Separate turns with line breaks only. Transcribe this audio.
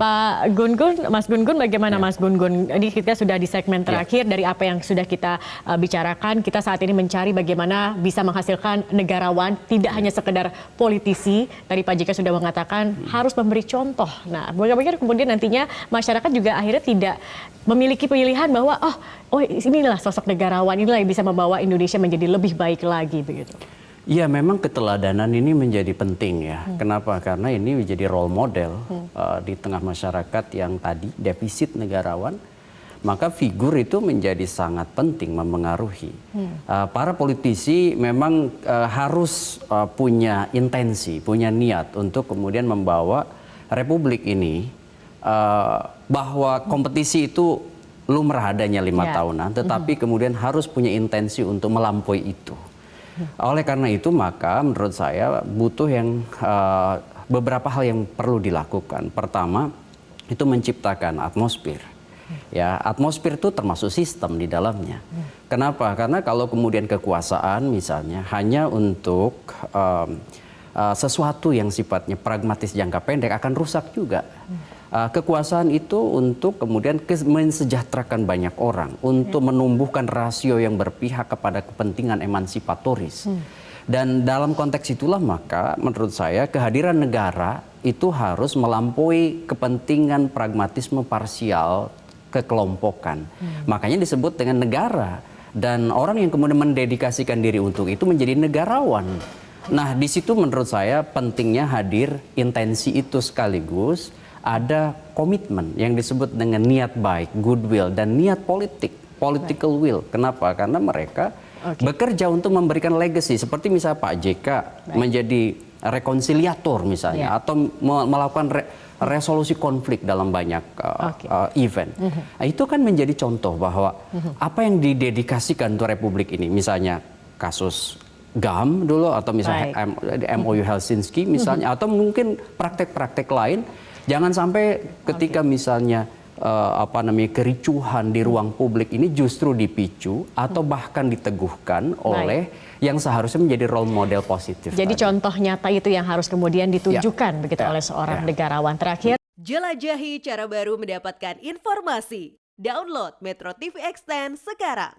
Pak Gun-Gun, Mas Gun-Gun, bagaimana Mas Gun-Gun? Ini kita sudah di segmen terakhir dari apa yang sudah kita bicarakan. Kita saat ini mencari bagaimana bisa menghasilkan negarawan, tidak hanya sekedar politisi. Tadi Pak JK sudah mengatakan harus memberi contoh. Nah, bagaimana kemudian nantinya masyarakat juga akhirnya tidak memiliki pilihan bahwa oh inilah sosok negarawan, inilah yang bisa membawa Indonesia menjadi lebih baik lagi begitu.
Iya, memang keteladanan ini menjadi penting ya. Kenapa? Karena ini menjadi role model di tengah masyarakat yang tadi defisit negarawan. Maka figur itu menjadi sangat penting mempengaruhi. Para politisi memang harus punya intensi, punya niat untuk kemudian membawa republik ini bahwa kompetisi itu lumrah adanya 5 tahunan, tetapi kemudian harus punya intensi untuk melampaui itu. Oleh karena itu maka menurut saya butuh beberapa hal yang perlu dilakukan. Pertama itu menciptakan atmosfer. Ya, atmosfer itu termasuk sistem di dalamnya. Kenapa? Karena kalau kemudian kekuasaan misalnya hanya untuk sesuatu yang sifatnya pragmatis jangka pendek akan rusak juga. Kekuasaan itu untuk kemudian mensejahterakan banyak orang, untuk menumbuhkan rasio yang berpihak kepada kepentingan emansipatoris. Dan dalam konteks itulah maka menurut saya kehadiran negara itu harus melampaui kepentingan pragmatisme parsial kekelompokan. Makanya disebut dengan negara. Dan orang yang kemudian mendedikasikan diri untuk itu menjadi negarawan. Nah, di situ menurut saya pentingnya hadir intensi itu sekaligus ada komitmen yang disebut dengan niat baik, goodwill, dan niat politik, political will. Kenapa? Karena mereka bekerja untuk memberikan legacy. Seperti misalnya Pak JK menjadi rekonsiliator misalnya, atau melakukan resolusi konflik dalam banyak event. Nah, itu kan menjadi contoh bahwa apa yang didedikasikan untuk republik ini, misalnya kasus GAM dulu, atau misalnya MOU Helsinki misalnya, atau mungkin praktek-praktek lain. Jangan sampai ketika misalnya kericuhan di ruang publik ini justru dipicu atau bahkan diteguhkan oleh yang seharusnya menjadi role model positif.
Jadi contoh nyata itu yang harus kemudian ditunjukkan begitu oleh seorang negarawan. Terakhir,
jelajahi cara baru mendapatkan informasi. Download Metro TV Extend sekarang.